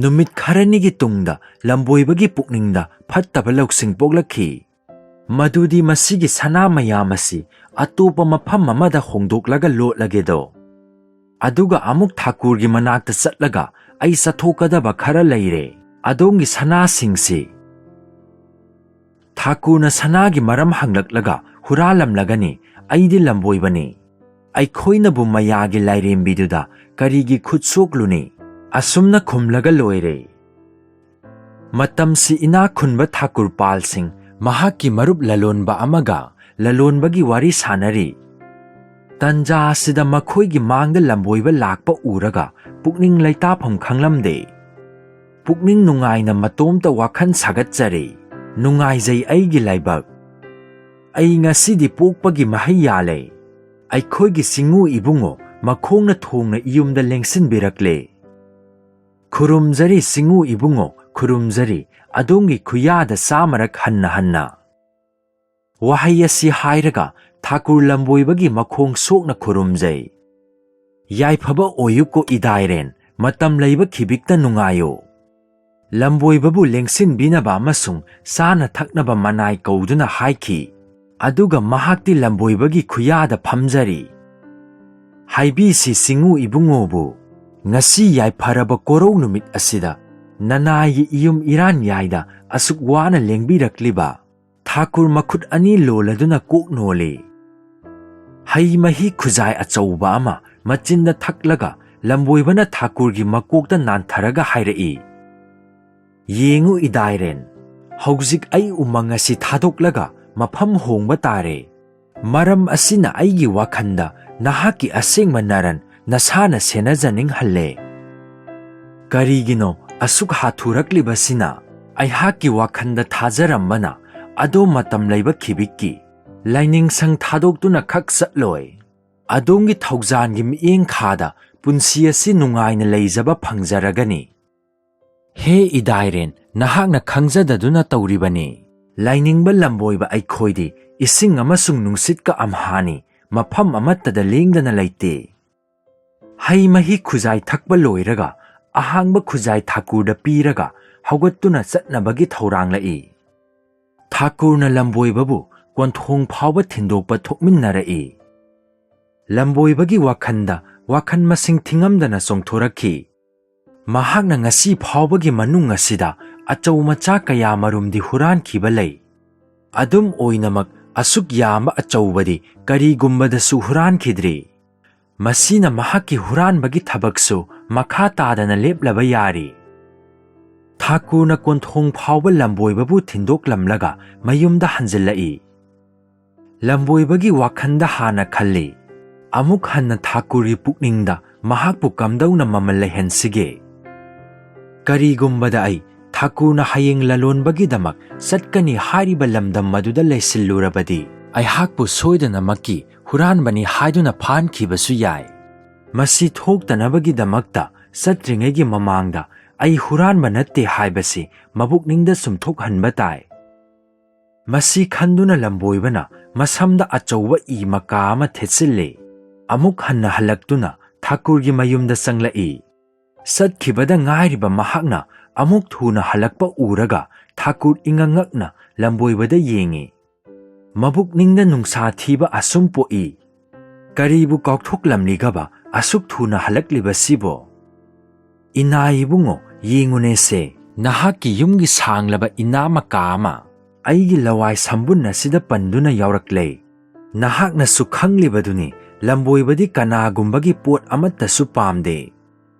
ꯅꯨꯃꯤꯠ ꯈꯔꯅꯤꯒꯤ ꯇꯨꯡꯗ ꯂꯝꯕꯣꯏꯕꯒꯤ ꯄꯨꯛꯅꯤꯡꯗ ꯐꯠꯇꯕ ꯂꯧꯁꯤꯡ ꯄꯣꯛꯂꯛꯈꯤ꯫ ꯃꯗꯨꯗꯤ ꯃꯁꯤꯒꯤ ꯁꯅꯥ ꯃꯌꯥꯝ ꯑꯁꯤ ꯑꯇꯣꯞꯄ ꯃꯐꯝ ꯑꯃꯗ ꯍꯣꯡꯗꯣꯛꯂꯒ ꯂꯣꯠꯂꯒꯦꯗꯣ, ꯑꯗꯨꯒ ꯑꯃꯨꯛ ꯊꯥꯀꯨꯔꯒꯤ ꯃꯅꯥꯛꯇ ꯆꯠꯂꯒ ꯑꯩ ꯆꯠꯊꯣꯛꯀꯗꯕ ꯈꯔ ꯂꯩꯔꯦ, ꯑꯗꯣꯝꯒꯤ ꯁꯅꯥꯁꯤꯡꯁꯤ꯫ ꯊꯥꯀꯨꯔꯅ ꯁꯅꯥꯒꯤ ꯃꯔꯝ ꯍꯪꯂꯛꯂꯒ ꯍꯨꯔꯥꯜꯂꯝꯂꯒꯅꯤ, ꯑꯩꯗꯤ ꯂꯝꯕꯣꯏꯕꯅꯤ꯫ ꯑꯩꯈꯣꯏꯅꯕꯨ ꯃꯌꯥꯒꯤ ꯂꯥꯏꯔꯦꯝꯕꯤꯗꯨꯗ ꯀꯔꯤꯒꯤ ꯈꯨꯠ ꯁꯣꯛꯂꯨꯅꯤ? ꯑꯁꯨꯝꯅ ꯈꯨꯝꯂꯒ ꯂꯣꯏꯔꯦ꯫ ꯃꯇꯝꯁꯤ ꯏꯅꯥꯛ ꯈꯨꯟꯕ ꯊꯥꯀꯨꯔ ꯄꯥꯜꯁꯤꯡ ꯃꯍꯥꯛꯀꯤ ꯃꯔꯨꯞ ꯂꯂꯣꯟꯕ ꯑꯃꯒ ꯂꯂꯣꯟꯕꯒꯤ ꯋꯥꯔꯤ ꯁꯥꯟꯅꯔꯤ꯫ ꯇꯟꯖꯥ ꯑꯁꯤꯗ ꯃꯈꯣꯏꯒꯤ ꯃꯥꯡꯗ ꯂꯝꯕꯣꯏꯕ ꯂꯥꯛꯄ ꯎꯔꯒ ꯄꯨꯛꯅꯤꯡ ꯂꯩꯇꯥꯐꯝ ꯈꯪꯂꯝꯗꯦ꯫ ꯄꯨꯛꯅꯤꯡ ꯅꯨꯡꯉꯥꯏꯅ ꯃꯇꯣꯝꯇ ꯋꯥꯈꯜ ꯁꯥꯒꯠꯆꯔꯦ꯫ ꯅꯨꯡꯉꯥꯏꯖꯩ ꯑꯩꯒꯤ ꯂꯥꯏꯕꯛ꯫ ꯑꯩ ꯉꯁꯤꯗꯤ ꯄꯣꯛꯄꯒꯤ ꯃꯍꯩ ꯌꯥꯜꯂꯦ꯫ ꯑꯩꯈꯣꯏꯒꯤ ꯆꯤꯡꯉꯨ ꯏꯕꯨꯡꯉꯣ ꯃꯈꯣꯡꯅ ꯊꯣꯡꯅ ꯏꯌꯨꯝꯗ ꯂꯦꯡꯁꯤꯟꯕꯤꯔꯛꯂꯦ꯫ ꯈꯨꯔꯨꯝꯖꯔꯤ ꯆꯤꯡꯉꯨ ꯏꯕꯨꯡꯉꯣ, ꯈꯨꯔꯨꯝꯖꯔꯤ, ꯑꯗꯣꯝꯒꯤ ꯈꯨꯌꯥꯗ 100 ꯍꯟꯅ ꯍꯟꯅ꯫ ꯋꯥꯍꯩ ꯑꯁꯤ ꯍꯥꯏꯔꯒ ꯊꯥꯀꯨꯔ ꯂꯝꯕꯣꯏꯕꯒꯤ ꯃꯈꯣꯡ ꯁꯣꯛꯅ ꯈꯨꯔꯨꯝꯖꯩ꯫ ꯌꯥꯏꯐꯕ ꯑꯣꯏꯌꯨꯀꯣ ꯏꯗꯥꯏꯔꯦꯟ, ꯃꯇꯝ ꯂꯩꯕ ꯈꯤꯕꯤꯛꯇ ꯅꯨꯡꯉꯥꯏꯌꯨ꯫ ꯂꯝꯕꯣꯏꯕꯕꯨ ꯂꯦꯡꯁꯤꯟꯕꯤꯅꯕ ꯑꯃꯁꯨꯡ ꯆꯥꯅ ꯊꯛꯅꯕ ꯃꯅꯥꯏ ꯀꯧꯗꯨꯅ ꯍꯥꯏꯈꯤ꯫ ꯑꯗꯨꯒ ꯃꯍꯥꯛꯇꯤ ꯂꯝꯕꯣꯏꯕꯒꯤ ꯈꯨꯌꯥꯗ ꯐꯝꯖꯔꯤ꯫ ꯍꯥꯏꯕꯤꯁꯤ ꯆꯤꯡꯉꯨ ꯏꯕꯨꯡꯉꯣꯕꯨ, ꯉꯁꯤ ꯌꯥꯏꯐꯔꯕ ꯀꯣꯔꯧ ꯅꯨꯃꯤꯠ ꯑꯁꯤꯗ ꯅꯅꯥꯏꯒꯤ ꯏꯌꯨꯝ ꯏꯔꯥꯟꯌꯥꯏꯗ ꯑꯁꯨꯛ ꯋꯥꯅ ꯂꯦꯡꯕꯤꯔꯛꯂꯤꯕ ꯊꯥꯀꯨꯔ ꯃꯈꯨꯠ 2 ꯂꯣꯜꯂꯗꯨꯅ ꯀꯣꯛ ꯅꯣꯜꯂꯤ꯫ ꯍꯩ ꯃꯍꯤ ꯈꯨꯖꯥꯏ ꯑꯆꯧꯕ ꯑꯃ ꯃꯆꯤꯟꯗ ꯊꯛꯂꯒ ꯂꯝꯕꯣꯏꯕꯅ ꯊꯥꯀꯨꯔꯒꯤ ꯃꯀꯣꯛꯇ ꯅꯥꯟꯊꯔꯒ ꯍꯥꯏꯔꯛꯏ, "ꯌꯦꯡꯉꯨ ꯏꯗꯥꯏꯔꯦꯟ, ꯍꯧꯖꯤꯛ ꯑꯩ ꯎꯃꯪ ꯑꯁꯤ ꯊꯥꯗꯣꯛꯂꯒ ꯃꯐꯝ ꯍꯣꯡꯕ ꯇꯥꯔꯦ꯫ ꯃꯔꯝ ꯑꯁꯤꯅ ꯑꯩꯒꯤ ꯋꯥꯈꯟꯗ ꯅꯍꯥꯛꯀꯤ ꯑꯁꯦꯡꯕ ꯅꯔꯟ ꯅꯁꯥꯅ ꯁꯦꯟꯅꯖꯅꯤꯡꯍꯜꯂꯦ꯫ ꯀꯔꯤꯒꯤꯅꯣ ꯑꯁꯨꯛ ꯍꯥꯊꯨꯔꯛꯂꯤꯕꯁꯤꯅ? ꯑꯩꯍꯥꯛꯀꯤ ꯋꯥꯈꯟꯗ ꯊꯥꯖꯔꯝꯕꯅ ꯑꯗꯣꯝ ꯃꯇꯝ ꯂꯩꯕ ꯈꯤꯕꯤꯛꯀꯤ ꯂꯥꯏꯅꯤꯡꯁꯪ ꯊꯥꯗꯣꯛꯇꯨꯅ ꯈꯛ ꯆꯠꯂꯣꯏ꯫ ꯑꯗꯣꯝꯒꯤ ꯊꯧꯖꯥꯟꯒꯤ ꯃꯤꯠꯌꯦꯡ ꯈꯥꯗ ꯄꯨꯟꯁꯤ ꯑꯁꯤ ꯅꯨꯡꯉꯥꯏꯅ ꯂꯩꯖꯕ ꯐꯪꯖꯔꯒꯅꯤ꯫ ꯍꯦ ꯏꯗꯥꯏꯔꯦꯟ, ꯅꯍꯥꯛꯅ ꯈꯪꯖꯗꯗꯨꯅ ꯇꯧꯔꯤꯕꯅꯤ꯫ ꯂꯥꯏꯅꯤꯡꯕ ꯂꯝꯕꯣꯏꯕ ꯑꯩꯈꯣꯏꯗꯤ ꯏꯁꯤꯡ ꯑꯃꯁꯨꯡ ꯅꯨꯡꯁꯤꯠꯀ ꯑꯝꯍꯥꯅꯤ, ꯃꯐꯝ ꯑꯃꯠꯇꯗ ꯂꯦꯡꯗꯅ ꯂꯩꯇꯦ꯫ ꯍꯩ ꯃꯍꯤ ꯈꯨꯖꯥꯏ ꯊꯛꯄ ꯂꯣꯏꯔꯒ ꯑꯍꯥꯡꯕ ꯈꯨꯖꯥꯏ ꯊꯥꯀꯨꯔꯗ ꯄꯤꯔꯒ ꯍꯧꯒꯠꯇꯨꯅ ꯆꯠꯅꯕꯒꯤ ꯊꯧꯔꯥꯡꯂꯛꯏ꯫ ꯊꯥꯀꯨꯔꯅ ꯂꯝꯕꯣꯏꯕꯕꯨ ꯀꯣꯟꯊꯣꯡ ꯐꯥꯎꯕ ꯊꯤꯟꯗꯣꯛꯄ ꯊꯣꯛꯃꯤꯟꯅꯔꯛꯏ꯫ ꯂꯝꯕꯣꯏꯕꯒꯤ ꯋꯥꯈꯟꯗ ꯋꯥꯈꯟ ꯃꯁꯤꯡ ꯊꯤꯉꯝꯗꯅ ꯆꯣꯡꯊꯣꯔꯛꯈꯤ꯫ ꯃꯍꯥꯛꯅ ꯉꯁꯤ ꯐꯥꯎꯕꯒꯤ ꯃꯅꯨꯡ ꯑꯁꯤꯗ ꯑꯆꯧ ꯃꯆꯥ ꯀꯌꯥ ꯃꯔꯨꯝꯗꯤ ꯍꯨꯔꯥꯟꯈꯤꯕ ꯂꯩ꯫ ꯑꯗꯨꯝ ꯑꯣꯏꯅꯃꯛ ꯑꯁꯨꯛ ꯌꯥꯝꯕ ꯑꯆꯧꯕꯗꯤ ꯀꯔꯤꯒꯨꯝꯕꯗꯁꯨ ꯍꯨꯔꯥꯟꯈꯤꯗ꯭ꯔꯤ꯫ ꯃꯁꯤꯅ ꯃꯍꯥꯛꯀꯤ ꯍꯨꯔꯥꯟꯕꯒꯤ ꯊꯕꯛꯁꯨ ꯃꯈꯥ ꯇꯥꯗꯅ ꯂꯦꯞꯂꯕ ꯌꯥꯔꯤ꯫ ꯊꯥꯀꯨꯔꯅ ꯀꯣꯟꯊꯣꯡ ꯐꯥꯎꯕ ꯂꯝꯕꯣꯏꯕꯕꯨ ꯊꯤꯟꯗꯣꯛꯂꯝꯂꯒ ꯃꯌꯨꯝꯗ ꯍꯟꯖꯤꯜꯂꯛꯏ꯫ ꯂꯝꯕꯣꯏꯕꯒꯤ ꯋꯥꯈꯟꯗ ꯍꯥꯟꯅ ꯈꯜꯂꯤ, ꯑꯃꯨꯛ ꯍꯟꯅ ꯊꯥꯀꯨꯔꯒꯤ ꯄꯨꯛꯅꯤꯡꯗ ꯃꯍꯥꯛꯄꯨ ꯀꯝꯗꯧꯅ ꯃꯃꯜ ꯂꯩꯍꯟꯁꯤꯒꯦ? ꯀꯔꯤꯒꯨꯝꯕꯗ ꯑꯩ ꯊꯥꯀꯨꯔꯅ ꯍꯌꯦꯡ ꯂꯂꯣꯟꯕꯒꯤꯗꯃꯛ ꯆꯠꯀꯅꯤ ꯍꯥꯏꯔꯤꯕ ꯂꯝꯗꯝ ꯃꯗꯨꯗ ꯂꯩꯁꯤꯜꯂꯨꯔꯕꯗꯤ ꯑꯩꯍꯥꯛꯄꯨ ꯁꯣꯏꯗꯅꯃꯛꯀꯤ ꯍꯨꯔꯥꯟꯕꯅꯤ ꯍꯥꯏꯗꯨꯅ ꯐꯥꯍꯟꯈꯤꯕꯁꯨ ꯌꯥꯏ꯫ ꯃꯁꯤ ꯊꯣꯛꯇꯅꯕꯒꯤꯗꯃꯛꯇ ꯆꯠꯇ꯭ꯔꯤꯉꯩꯒꯤ ꯃꯃꯥꯡꯗ ꯑꯩ ꯍꯨꯔꯥꯟꯕ ꯅꯠꯇꯦ ꯍꯥꯏꯕꯁꯤ ꯃꯕꯨꯛꯅꯤꯡꯗ ꯆꯨꯝꯊꯣꯛꯍꯟꯕ ꯇꯥꯏ꯫ ꯃꯁꯤ ꯈꯟꯗꯨꯅ ꯂꯝꯕꯣꯏꯕꯅ ꯃꯁꯝꯗ ꯑꯆꯧꯕ ꯏ ꯃꯀꯥ ꯑꯃ ꯊꯦꯠꯆꯤꯜꯂꯤ꯫ ꯑꯃꯨꯛ ꯍꯟꯅ ꯍꯜꯂꯛꯇꯨꯅ ꯊꯥꯀꯨꯔꯒꯤ ꯃꯌꯨꯝꯗ ꯆꯪꯂꯛꯏ꯫ ꯆꯠꯈꯤꯕꯗ ꯉꯥꯏꯔꯤꯕ ꯃꯍꯥꯛꯅ ꯑꯃꯨꯛ ꯊꯨꯅ ꯍꯜꯂꯛꯄ ꯎꯔꯒ ꯊꯥꯀꯨꯔ ꯏꯉꯛ-ꯉꯛꯅ ꯂꯝꯕꯣꯏꯕꯗ ꯌꯦꯡꯉꯤ꯫ ꯃꯕꯨꯛꯅꯤꯡꯗ ꯅꯨꯡꯁꯥ ꯊꯤꯕ ꯑꯁꯨꯝ ꯄꯣꯛꯏ꯫ ꯀꯔꯤꯕꯨ ꯀꯥꯎꯊꯣꯛꯂꯝꯂꯤꯒꯕ ꯑꯁꯨꯛ ꯊꯨꯅ ꯍꯜꯂꯛꯂꯤꯕꯁꯤꯕꯣ? ꯏꯅꯥ ꯏꯕꯨꯡꯉꯣ, ꯌꯦꯡꯉꯨꯅꯦꯁꯦ, ꯅꯍꯥꯛꯀꯤ ꯌꯨꯝꯒꯤ ꯁꯥꯡꯂꯕ ꯏꯅꯥ ꯃꯀꯥ ꯑꯃ ꯑꯩꯒꯤ ꯂꯋꯥꯏ ꯁꯝꯕꯨꯟ ꯑꯁꯤꯗ ꯄꯟꯗꯨꯅ ꯌꯥꯎꯔꯛꯂꯦ꯫ ꯅꯍꯥꯛꯅꯁꯨ ꯈꯪꯂꯤꯕꯗꯨꯅꯤ, ꯂꯝꯕꯣꯏꯕꯗꯤ ꯀꯅꯥꯒꯨꯝꯕꯒꯤ ꯄꯣꯠ ꯑꯃꯠꯇꯁꯨ ꯄꯥꯝꯗꯦ꯫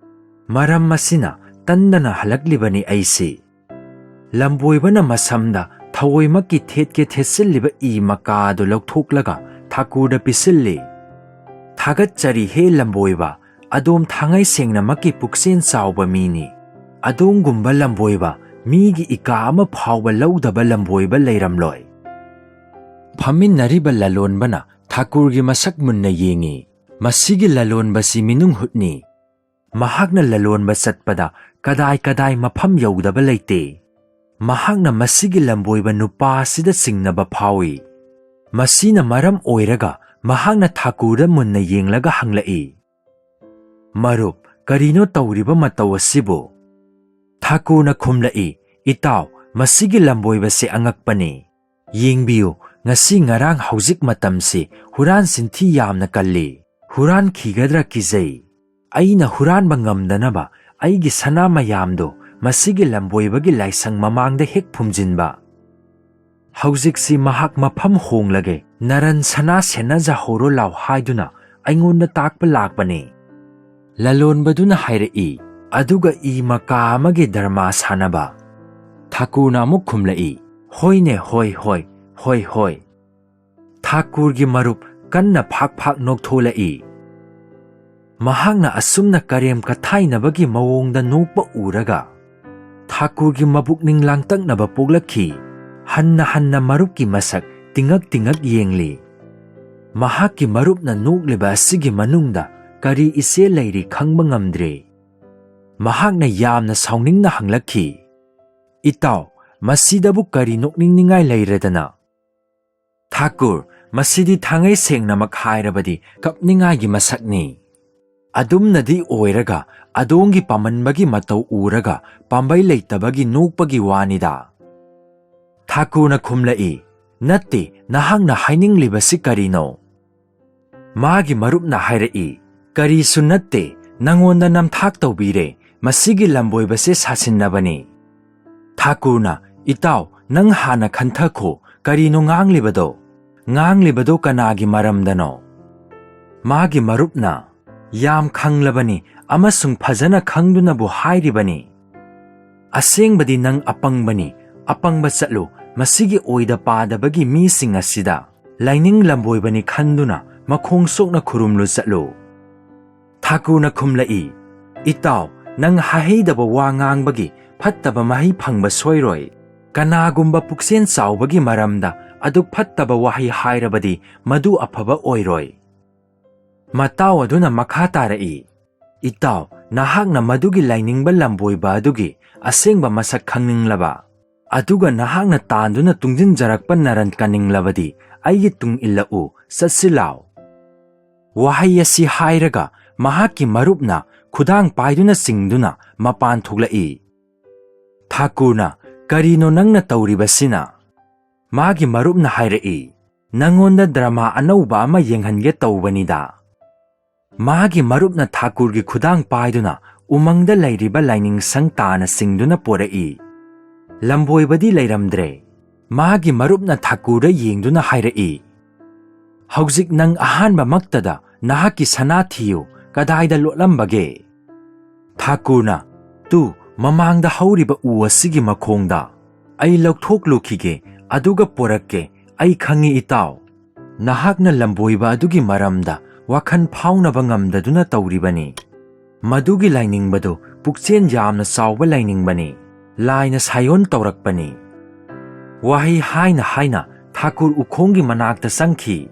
ꯃꯔꯝ ꯑꯁꯤꯅ ꯇꯟꯗꯅ ꯍꯜꯂꯛꯂꯤꯕꯅꯤ ꯑꯩꯁꯤ꯫ ꯂꯝꯕꯣꯏꯕꯅ ꯃꯁꯝꯗ ꯊꯑꯣꯏꯃꯛꯀꯤ ꯊꯦꯠꯀꯦ ꯊꯦꯠꯆꯤꯜꯂꯤꯕ ꯏ ꯃꯀꯥ ꯑꯗꯨ ꯂꯧꯊꯣꯛꯂꯒ ꯊꯥꯀꯨꯔꯗ ꯄꯤꯁꯤꯜꯂꯤ꯫ ꯊꯥꯒꯠꯆꯔꯤ ꯍꯦ ꯂꯝꯕꯣꯏꯕ, ꯑꯗꯣꯝ ꯊꯥꯡꯉꯩ ꯁꯦꯡꯅꯃꯛꯀꯤ ꯄꯨꯛꯆꯦꯜ ꯆꯥꯎꯕ ꯃꯤꯅꯤ꯫ ꯑꯗꯣꯝꯒꯨꯝꯕ ꯂꯝꯕꯣꯏꯕ, ꯃꯤꯒꯤ ꯏꯀꯥ ꯑꯃ ꯐꯥꯎꯕ ꯂꯧꯗꯕ ꯂꯝꯕꯣꯏꯕ ꯂꯩꯔꯝꯂꯣꯏ꯫ ꯐꯝꯃꯤꯟꯅꯔꯤꯕ ꯂꯂꯣꯟꯕꯅ ꯊꯥꯀꯨꯔꯒꯤ ꯃꯁꯛ ꯃꯨꯟꯅ ꯌꯦꯡꯉꯤ꯫ ꯃꯁꯤꯒꯤ ꯂꯂꯣꯟꯕꯁꯤ ꯃꯤꯅꯨꯡ ꯍꯨꯠꯅꯤ꯫ ꯃꯍꯥꯛꯅ ꯂꯂꯣꯟꯕ ꯆꯠꯄꯗ ꯀꯗꯥꯏ ꯃꯐꯝ ꯌꯧꯗꯕ ꯂꯩꯇꯦ꯫ ꯃꯍꯥꯛꯅ ꯃꯁꯤꯒꯤ ꯂꯝꯕꯣꯏꯕ ꯅꯨꯄꯥ ꯑꯁꯤꯗ ꯆꯤꯡꯅꯕ ꯐꯥꯎꯏ꯫ ꯃꯁꯤꯅ ꯃꯔꯝ ꯑꯣꯏꯔꯒ ꯃꯍꯥꯛꯅ ꯊꯥꯀꯨꯔꯗ ꯃꯨꯟꯅ ꯌꯦꯡꯂꯒ ꯍꯪꯂꯛꯏ, ꯃꯔꯨꯞ, ꯀꯔꯤꯅꯣ ꯇꯧꯔꯤꯕ ꯃꯇꯧ ꯑꯁꯤꯕꯨ? ꯊꯥꯀꯨꯔꯅ ꯈꯨꯝꯂꯛꯏ, ꯏꯇꯥꯎ, ꯃꯁꯤꯒꯤ ꯂꯝꯕꯣꯏꯕꯁꯦ ꯑꯉꯛꯄꯅꯤ꯫ ꯌꯦꯡꯕꯤꯌꯨ, ꯉꯁꯤ ꯉꯔꯥꯡ ꯍꯧꯖꯤꯛ ꯃꯇꯝꯁꯤ ꯍꯨꯔꯥꯟ ꯆꯤꯟꯊꯤ ꯌꯥꯝꯅ ꯀꯜꯂꯤ꯫ ꯍꯨꯔꯥꯟꯈꯤꯒꯗ꯭ꯔꯥ ꯀꯤꯖꯩ꯫ ꯑꯩꯅ ꯍꯨꯔꯥꯟꯕ ꯉꯝꯗꯅꯕ ꯑꯩꯒꯤ ꯁꯅꯥ ꯃꯌꯥꯝꯗꯣ ꯃꯁꯤꯒꯤ ꯂꯝꯕꯣꯏꯕꯒꯤ ꯂꯥꯏꯁꯪ ꯃꯃꯥꯡꯗ ꯍꯦꯛ ꯐꯨꯝꯖꯤꯟꯕ꯫ ꯍꯧꯖꯤꯛꯁꯤ ꯃꯍꯥꯛ ꯃꯐꯝ ꯍꯣꯡꯂꯒꯦ, ꯅꯔꯟ ꯁꯅꯥ ꯁꯦꯟꯅꯖꯍꯧꯔꯣ ꯂꯥꯎ ꯍꯥꯏꯗꯨꯅ ꯑꯩꯉꯣꯟꯗ ꯇꯥꯛꯄ ꯂꯥꯛꯄꯅꯤ꯫ ꯂꯂꯣꯟꯕꯗꯨꯅ ꯍꯥꯏꯔꯛꯏ, ꯑꯗꯨꯒ ꯏ ꯃꯀꯥ ꯑꯃꯒꯤ ꯙꯔꯃꯥ ꯁꯥꯟꯅꯕ? ꯊꯥꯀꯨꯔꯅ ꯑꯃꯨꯛ ꯈꯨꯝꯂꯛꯏ, ꯍꯣꯏꯅꯦ, ꯍꯣꯏ꯫ ꯊꯥꯀꯨꯔꯒꯤ ꯃꯔꯨꯞ ꯀꯟꯅ ꯐꯥꯛ ꯅꯣꯛꯊꯣꯂꯛꯏ꯫ ꯃꯍꯥꯛꯅ ꯑꯁꯨꯝꯅ ꯀꯔꯦꯝ ꯀꯊꯥꯏꯅꯕꯒꯤ ꯃꯑꯣꯡꯗ ꯅꯣꯛꯄ ꯎꯔꯒ ꯊꯥꯀꯨꯔꯒꯤ ꯃꯕꯨꯛꯅꯤꯡ ꯂꯥꯡꯇꯛꯅꯕ ꯄꯣꯛꯂꯛꯈꯤ꯫ ꯍꯟꯅ ꯃꯔꯨꯞꯀꯤ ꯃꯁꯛ ꯇꯤꯡꯉꯛ ꯌꯦꯡꯂꯤ꯫ ꯃꯍꯥꯛꯀꯤ ꯃꯔꯨꯞꯅ ꯅꯣꯛꯂꯤꯕ ꯑꯁꯤꯒꯤ ꯃꯅꯨꯡꯗ ꯀꯔꯤ ꯏꯆꯦꯜ ꯂꯩꯔꯤ ꯈꯪꯕ ꯉꯝꯗ꯭ꯔꯦ꯫ ꯃꯍꯥꯛꯅ ꯌꯥꯝꯅ ꯁꯥꯎꯅꯤꯡꯅ ꯍꯪꯂꯛꯈꯤ, ꯏꯇꯥꯎ, ꯃꯁꯤꯗꯕꯨ ꯀꯔꯤ ꯅꯣꯛꯅꯤꯡꯅꯤꯡꯉꯥꯏ ꯂꯩꯔꯗꯅ? ꯊꯥꯀꯨꯔ, ꯃꯁꯤꯗꯤ ꯊꯥꯡꯉꯩ ꯁꯦꯡꯅꯃꯛ ꯍꯥꯏꯔꯕꯗꯤ ꯀꯞꯅꯤꯡꯉꯥꯏꯒꯤ ꯃꯁꯛꯅꯤ꯫ ꯑꯗꯨꯝꯅꯗꯤ ꯑꯣꯏꯔꯒ ꯑꯗꯣꯝꯒꯤ ꯄꯥꯃꯟꯕꯒꯤ ꯃꯇꯧ ꯎꯔꯒ ꯄꯥꯝꯕꯩ ꯂꯩꯇꯕꯒꯤ ꯅꯣꯛꯄꯒꯤ ꯋꯥꯅꯤꯗ꯫ ꯊꯥꯀꯨꯔꯅ ꯈꯨꯝꯂꯛꯏ, ꯅꯠꯇꯦ, ꯅꯍꯥꯛꯅ ꯍꯥꯏꯅꯤꯡꯂꯤꯕꯁꯤ ꯀꯔꯤꯅꯣ? ꯃꯥꯒꯤ ꯃꯔꯨꯞꯅ ꯍꯥꯏꯔꯛꯏ, ꯀꯔꯤꯁꯨ ꯅꯠꯇꯦ, ꯅꯉꯣꯟꯗ ꯅꯝꯊꯥꯛ ꯇꯧꯕꯤꯔꯦ, ꯃꯁꯤꯒꯤ ꯂꯝꯕꯣꯏꯕꯁꯦ ꯁꯥꯁꯤꯟꯅꯕꯅꯤ꯫ ꯊꯥꯀꯨꯔꯅ, ꯏꯇꯥꯎ, ꯅꯪ ꯍꯥꯟꯅ ꯈꯟꯊꯈꯣ, ꯀꯔꯤꯅꯣ ꯉꯥꯡꯂꯤꯕꯗꯣ? ꯉꯥꯡꯂꯤꯕꯗꯣ ꯀꯅꯥꯒꯤ ꯃꯔꯝꯗꯅꯣ? ꯃꯥꯒꯤ ꯃꯔꯨꯞꯅ, ꯌꯥꯝ ꯈꯪꯂꯕꯅꯤ ꯑꯃꯁꯨꯡ ꯐꯖꯅ ꯈꯪꯗꯨꯅꯕꯨ ꯍꯥꯏꯔꯤꯕꯅꯤ꯫ ꯑꯁꯦꯡꯕꯗꯤ ꯅꯪ ꯑꯄꯪꯕꯅꯤ, ꯑꯄꯪꯕ ꯆꯠꯂꯨ, ꯃꯁꯤꯒꯤ ꯑꯣꯏꯗ ꯄꯥꯗꯕꯒꯤ ꯃꯤꯁꯤꯡ ꯑꯁꯤꯗ ꯂꯥꯏꯅꯤꯡ ꯂꯝꯕꯣꯏꯕꯅꯤ ꯈꯟꯗꯨꯅ ꯃꯈꯣꯡ ꯁꯣꯛꯅ ꯈꯨꯔꯨꯝꯂꯨ ꯆꯠꯂꯨ꯫ ꯊꯥꯀꯨꯔꯅ ꯈꯨꯝꯂꯛꯏ, ꯏꯇꯥꯎ, ꯅꯪ ꯍꯥꯍꯩꯗꯕ ꯋꯥ ꯉꯥꯡꯕꯒꯤ ꯐꯠꯇꯕ ꯃꯍꯩ ꯐꯪꯕ ꯁꯣꯏꯔꯣꯏ꯫ Kanagumba puksen saubagi maramda aduk phattaba wahi hairabadi madu afaba oiroi. Matao aduna makha tarai. Itaw, nahakna madugi lainingba lamboiba adugi asengba masak khangninglaba. Aduga nahakna tanduna tungjinjarakpa naran kaninglabadi aigi tung illau satsilaw. Wahai asi hairaga mahaki marupna khudang paiduna singduna mapan thuglai. Thakurna karino nangna tauribasina. Magi marupna hairai. Nangonda drama anauba ama yenghange taubanida. Magi marupna Thakurgi khudang paiduna umangda lairiba laining sangtana singduna porai. Lamboibadi lairamdre. Magi marupna Thakurda yengduna hairai. Hauzik nang ahanba maktada nahaki sana thiyu kadaida lotlambage. Thakurna, tu mamangda hauriba uwasigi makhongda. Ai laukthoklukhige aduga porakke ai khangi itaw. Nahakna lamboiba adugi maramda wakhan phaunaba ngamdaduna tauribani. Madugi lainingbadu pukchen yamna sauba lainingbani. Laina sayon taurakpani. Wahi haina Thakur ukhongi manakta sangki.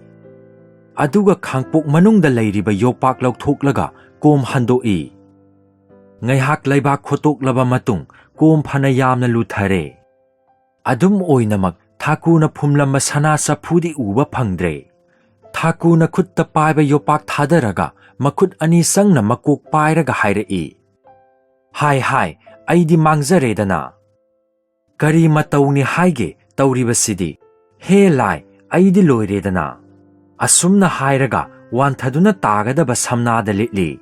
Aduga khangpok manungda lairiba yopak laukhthoklaga kom handoi. Ngaihak laibak khotoklaba matung kom phana yamna luthare. Adum oinamak Thakurna phumlamba sana saphudi uba phangdre. Thakurna khutta paiba yopak thadaraga makhut ani sangna makok pairaga hairai. Hai, aidi mangzaredana. Kari matauni haige tauribasidi. He lai, aidi loiredana. Asumna hairaga wanthaduna tagadaba samnada litli.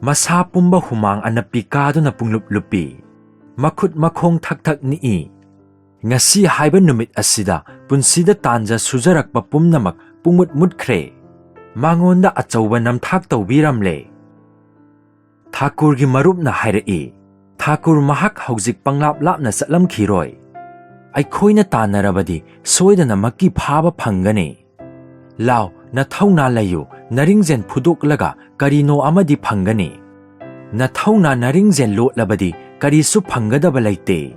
Masa pumba humang anapikaduna punglup-lupi. Makhut makhong thak nii. Ngasi haiba numit asida punsida tanja sujarakpa pumnamak pumut-mutkre. Mangonda achauba namthak taubiramle. Thakurgi marupna hairai. Thakur mahak hauzik panglap-lapna satlamkhiroi. Aikhoina tanarabadi soidana makki phaba phangani. Lao nathauna layu naringzen phudoklaga karino amadi phangani. Nathauna naringzen lotlabadi karisu phangadaba laite.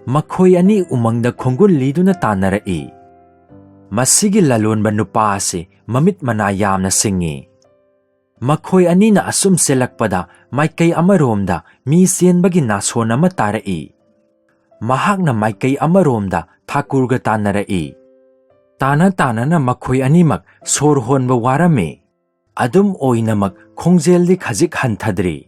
Makhoi ani umangda khongul liduna tanarai. Masigi lalonba nupa ase mamit mana yamna singi. Makhoi ani na asum selakpada maikai amaromda mi sienbagi nason ama tarai. Mahakna maikai amaromda Thakurga tanarai. Tana na makhoi animak sor honba warame. Adum oinamak khongjeldi khajik hanthadri.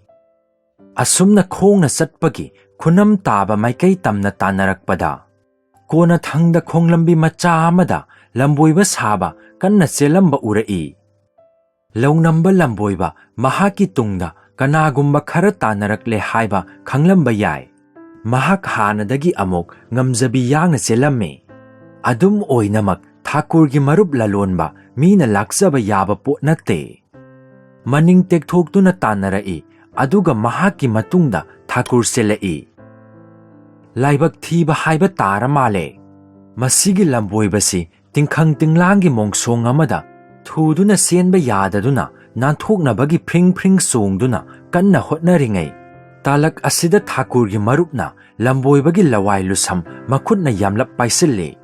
Asumna khongna satpagi khunam taba maikai tamna tanarakpada. Kona thangda khonglambi macha amada lamboiba saba kanna selamba urai. Laungnamba lamboiba mahaki tungda kanagumba khara tanarakle haiba khanglamba yai. Mahak hanadagi amok ngamjabi yangna selamme. Adum oinamak Thakurgi marup lalonba mina laksaba yaba po natte. Maning tekthokduna tanarai aduga mahaki matungda Thakur selai. Laibak thiba haiba tara male. Masigi lamboibasi tingkhang tinglangi mongsong amada thuduna senba yadaduna nanthoknabagi phring songduna kanna hotnaringai. Talak asida Thakurgi marupna lamboibagi lawai lusam makhutna yamlap paisille.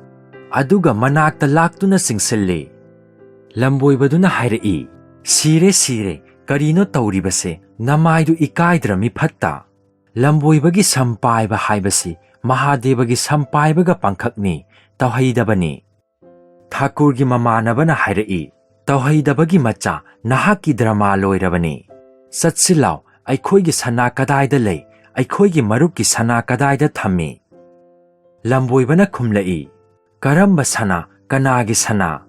Aduga manakta laktuna singsilli. Lamboibaduna hairai. Sire karino tauribase namaidu ikaidrami phatta. Lamboibagi sampaiba haibasi Mahadevagi sampaibaga pangkhakni tawhaidabani. Thakurgi mamanabana hairai. Tawhaidabagi macha nahaki drama loirabani. Satsilaw aikhoigi sana kadaida lei. Aikhoigi marupki sana kadaida thammi. Lamboibana khumlai. Karamba sana kanagi sana.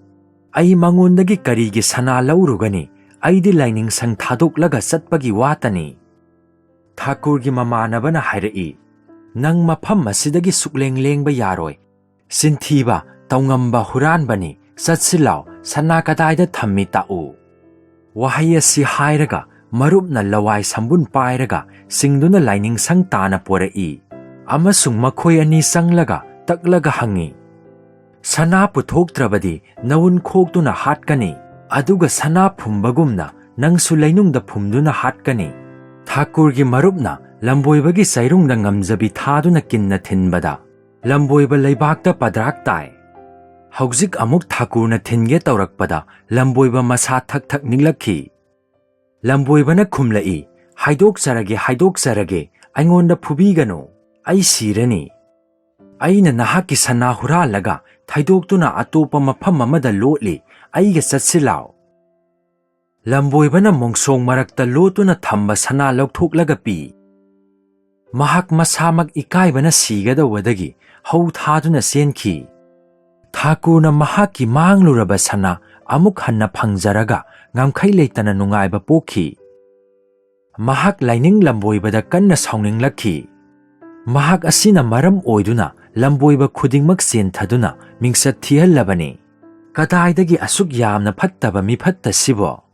Ai mangondagi karigi sana laurugani. Aidi laining sang thadoklaga satpagi watani. Thakurgi mamanabana hairai. Nang mafam asidagi sukleng-lengba yaroi. Sinthiba taungamba huranbani. Satsilaw sana kadaida thammi ta'u. Wahai asi hairaga marupna lawai sambun pairaga singduna laining sang tana porai. Amasung makhoi ani sanglaga taklaga hangi. Sana puthoktrabadi nawun khoktuna hatkani. Aduga sana phumbagumna nangsu lainungda phumduna hatkani. Thakurgi marupna lamboibagi sairungda ngamjabi thaduna kinna thinbada. ꯂꯝꯕꯣꯏꯕ ꯂꯩꯕꯥꯛꯇ ꯄꯗ꯭ꯔꯥꯛ ꯇꯥꯏ꯫ ꯍꯧꯖꯤꯛ ꯑꯃꯨꯛ ꯊꯥꯀꯨꯔꯅ ꯊꯤꯟꯒꯦ ꯇꯧꯔꯛꯄꯗ ꯂꯝꯕꯣꯏꯕ ꯃꯁꯥ ꯊꯛ ꯊꯛ ꯅꯤꯛꯂꯛꯈꯤ꯫ ꯂꯝꯕꯣꯏꯕꯅ ꯈꯨꯝꯂꯛꯏ, "ꯍꯥꯏꯗꯣꯛꯆꯔꯒꯦ ꯍꯥꯏꯗꯣꯛꯆꯔꯒꯦ, ꯑꯩꯉꯣꯟꯗ ꯐꯨꯕꯤꯒꯅꯨ, ꯑꯩ ꯁꯤꯔꯅꯤ꯫ ꯑꯩꯅ ꯅꯍꯥꯛꯀꯤ ꯁꯅꯥ ꯍꯨꯔꯥꯜꯂꯒ ꯊꯩꯗꯣꯛꯇꯨꯅ ꯑꯇꯣꯞꯄ ꯃꯐꯝ ꯑꯃꯗ ꯂꯣꯠꯂꯤ, ꯑꯩꯒ ꯆꯠꯁꯤ ꯂꯥꯎ." ꯂꯝꯕꯣꯏꯕꯅ ꯃꯣꯡꯁꯣꯡ ꯃꯔꯛꯇ ꯂꯣꯠꯇꯨꯅ ꯊꯝꯕ ꯁꯅꯥ ꯂꯧꯊꯣꯛꯂꯒ ꯄꯤ꯫ ꯃꯍꯥꯛ ꯃꯁꯥꯃꯛ ꯏꯀꯥꯏꯕꯅ ꯁꯤꯒꯗꯧꯕꯗꯒꯤ ꯍꯧ ꯊꯥꯗꯨꯅ ꯆꯦꯟꯈꯤ꯫ ꯊꯥꯀꯨꯔꯅ ꯃꯍꯥꯛꯀꯤ ꯃꯥꯡꯂꯨꯔꯕ ꯁꯅꯥ ꯑꯃꯨꯛ ꯍꯟꯅ ꯐꯪꯖꯔꯒ ꯉꯝꯈꯩ ꯂꯩꯇꯅ ꯅꯨꯡꯉꯥꯏꯕ ꯄꯣꯛꯈꯤ꯫ ꯃꯍꯥꯛ ꯂꯥꯏꯅꯤꯡ ꯂꯝꯕꯣꯏꯕꯗ ꯀꯟꯅ ꯁꯥꯎꯅꯤꯡꯂꯛꯈꯤ꯫ ꯃꯍꯥꯛ ꯑꯁꯤꯅ ꯃꯔꯝ ꯑꯣꯏꯗꯨꯅ ꯂꯝꯕꯣꯏꯕ ꯈꯨꯗꯤꯡꯃꯛ ꯆꯦꯟꯊꯗꯨꯅ ꯃꯤꯡꯆꯠ ꯊꯤꯍꯜꯂꯕꯅꯤ꯫ ꯀꯗꯥꯏꯗꯒꯤ ꯑꯁꯨꯛ ꯌꯥꯝꯅ ꯐꯠꯇꯕ ꯃꯤꯐꯠꯇ ꯁꯤꯕꯣ?